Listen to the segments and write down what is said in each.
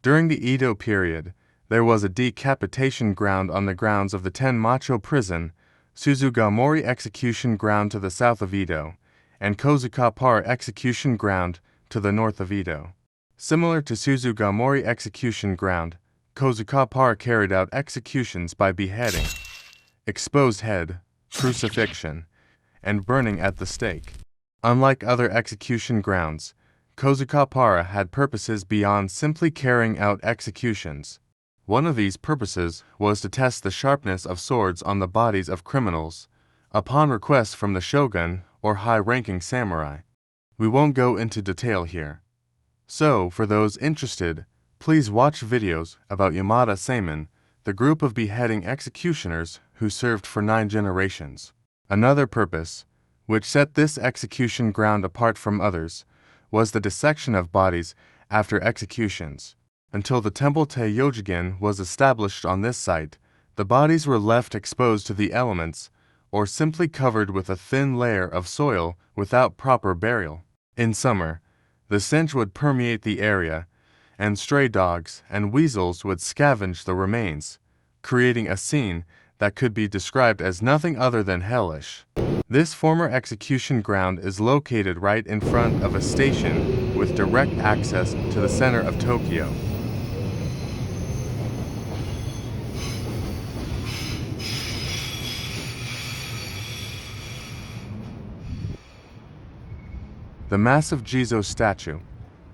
During the Edo period, there was a decapitation ground on the grounds of the Tenmacho prison, Suzugamori execution ground to the south of Edo, and Kozukappara execution ground to the north of Edo. Similar to Suzugamori execution ground, Kozukappara carried out executions by beheading, exposed head, crucifixion, and burning at the stake. Unlike other execution grounds, Kozukappara had purposes beyond simply carrying out executions. One of these purposes was to test the sharpness of swords on the bodies of criminals, upon request from the shogun or high-ranking samurai. We won't go into detail here. So, for those interested, please watch videos about Yamada Seimin, the group of beheading executioners who served for 9 generations. Another purpose, which set this execution ground apart from others, was the dissection of bodies after executions. Until the temple Teiyojin was established on this site, the bodies were left exposed to the elements, or simply covered with a thin layer of soil without proper burial. In summer, the stench would permeate the area, and stray dogs and weasels would scavenge the remains, creating a scene that could be described as nothing other than hellish. This former execution ground is located right in front of a station with direct access to the center of Tokyo. The massive Jizo statue,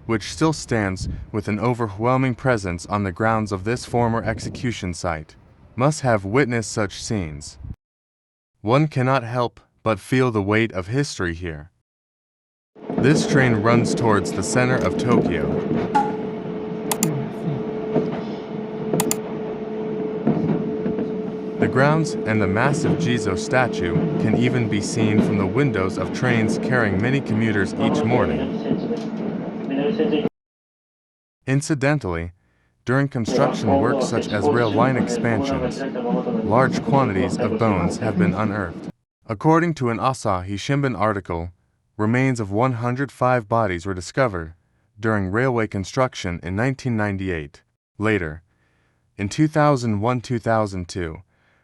which still stands with an overwhelming presence on the grounds of this former execution site, must have witnessed such scenes. One cannot help but feel the weight of history here. This train runs towards the center of Tokyo. The grounds and the massive Jizo statue can even be seen from the windows of trains carrying many commuters each morning. Incidentally, during construction work such as rail line expansions, large quantities of bones have been unearthed. According to an Asahi Shimbun article, remains of 105 bodies were discovered during railway construction in 1998. Later, in 2001-2002,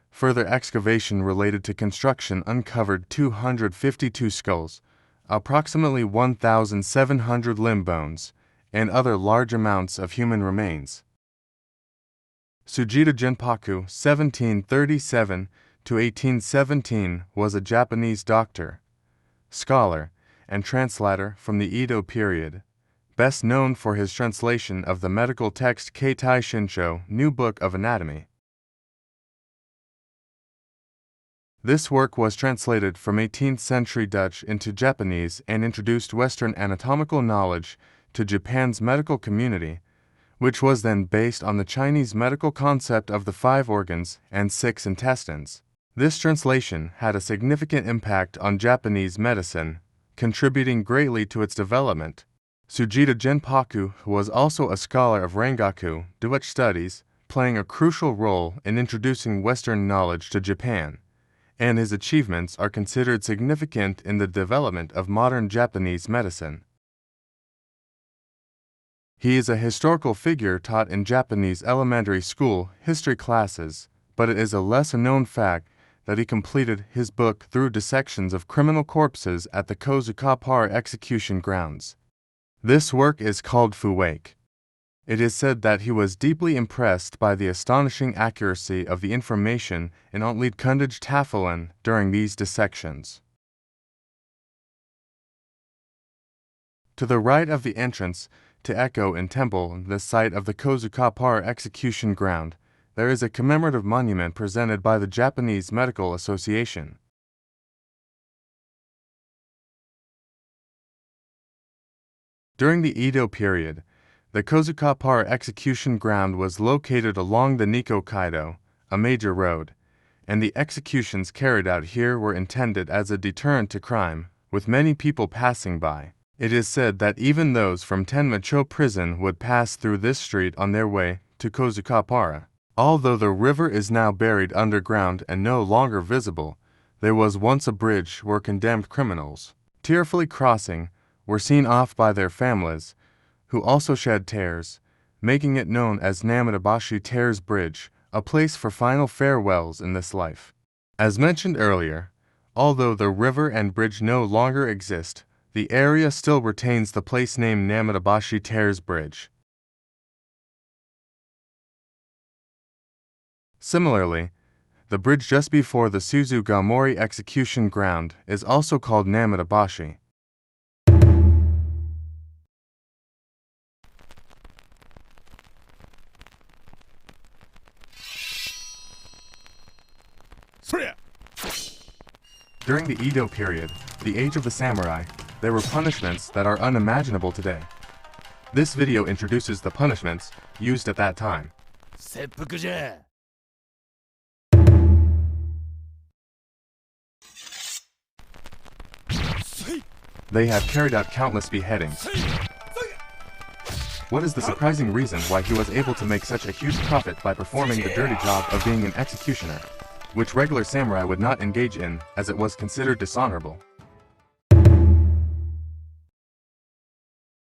further excavation related to construction uncovered 252 skulls, approximately 1,700 limb bones, and other large amounts of human remains. Sugita Genpaku, 1737-1817, was a Japanese doctor, scholar, and translator from the Edo period, best known for his translation of the medical text Keitai Shinsho, New Book of Anatomy. This work was translated from 18th century Dutch into Japanese and introduced Western anatomical knowledge to Japan's medical community, which was then based on the Chinese medical concept of the 5 organs and 6 intestines. This translation had a significant impact on Japanese medicine, contributing greatly to its development. Sugita Genpaku was also a scholar of Rangaku, Dutch studies, playing a crucial role in introducing Western knowledge to Japan, and his achievements are considered significant in the development of modern Japanese medicine. He is a historical figure taught in Japanese elementary school history classes, but it is a lesser-known fact that he completed his book through dissections of criminal corpses at the Kozukappara execution grounds. This work is called Fuwake. It is said that he was deeply impressed by the astonishing accuracy of the information in Ontleedkundige Tafelen during these dissections. To the right of the entrance to Echo in Temple, the site of the Kozukappara execution ground, there is a commemorative monument presented by the Japanese Medical Association. During the Edo period, the Kozukappara execution ground was located along the Nikko-Kaido, a major road, and the executions carried out here were intended as a deterrent to crime, with many people passing by. It is said that even those from Tenmacho prison would pass through this street on their way to Kozukappara. Although the river is now buried underground and no longer visible, there was once a bridge where condemned criminals, tearfully crossing, were seen off by their families, who also shed tears, making it known as Namidabashi Tears Bridge, a place for final farewells in this life. As mentioned earlier, although the river and bridge no longer exist, the area still retains the place name Namidabashi Tears Bridge. Similarly, the bridge just before the Suzuga Mori execution ground is also called Namidabashi. During the Edo period, the age of the samurai, there were punishments that are unimaginable today. This video introduces the punishments used at that time. They have carried out countless beheadings. What is the surprising reason why he was able to make such a huge profit by performing the dirty job of being an executioner, which regular samurai would not engage in, as it was considered dishonorable?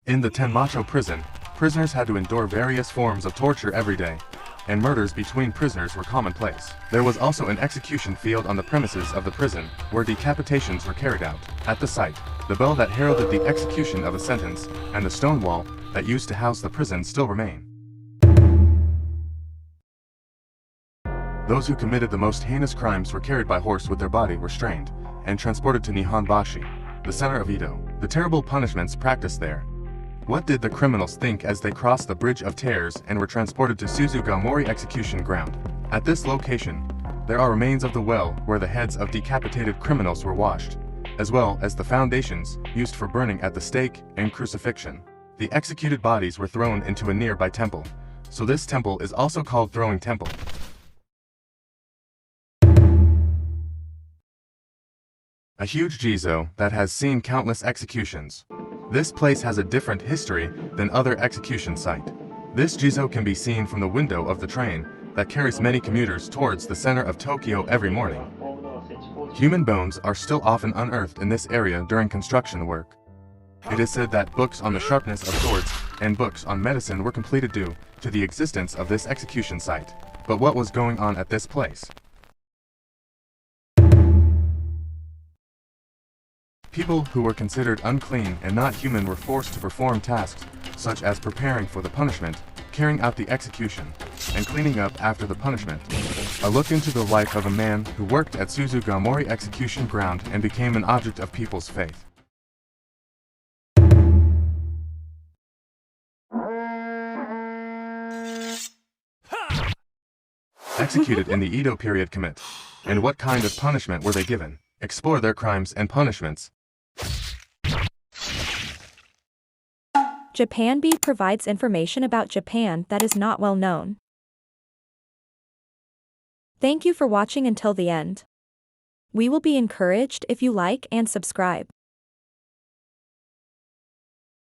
In the Tenmacho prison, prisoners had to endure various forms of torture every day, and murders between prisoners were commonplace. There was also an execution field on the premises of the prison, where decapitations were carried out. At the site, the bell that heralded the execution of a sentence, and the stone wall that used to house the prison still remain. Those who committed the most heinous crimes were carried by horse with their body restrained, and transported to Nihonbashi, the center of Edo. The terrible punishments practiced there. What did the criminals think as they crossed the Bridge of Tears and were transported to Suzuga Mori execution ground? At this location, there are remains of the well where the heads of decapitated criminals were washed, as well as the foundations used for burning at the stake and crucifixion. The executed bodies were thrown into a nearby temple, so this temple is also called Throwing Temple. A huge jizo that has seen countless executions. This place has a different history than other execution site. This jizo can be seen from the window of the train that carries many commuters towards the center of Tokyo every morning. Human bones are still often unearthed in this area during construction work. It is said that books on the sharpness of swords and books on medicine were completed due to the existence of this execution site. But what was going on at this place? People who were considered unclean and not human were forced to perform tasks such as preparing for the punishment, carrying out the execution, and cleaning up after the punishment. A look into the life of a man who worked at Suzuga Mori execution ground and became an object of people's faith. Executed in the Edo period commit. And what kind of punishment were they given? Explore their crimes and punishments. Japan B provides information about Japan that is not well known. Thank you for watching until the end. We will be encouraged if you like and subscribe.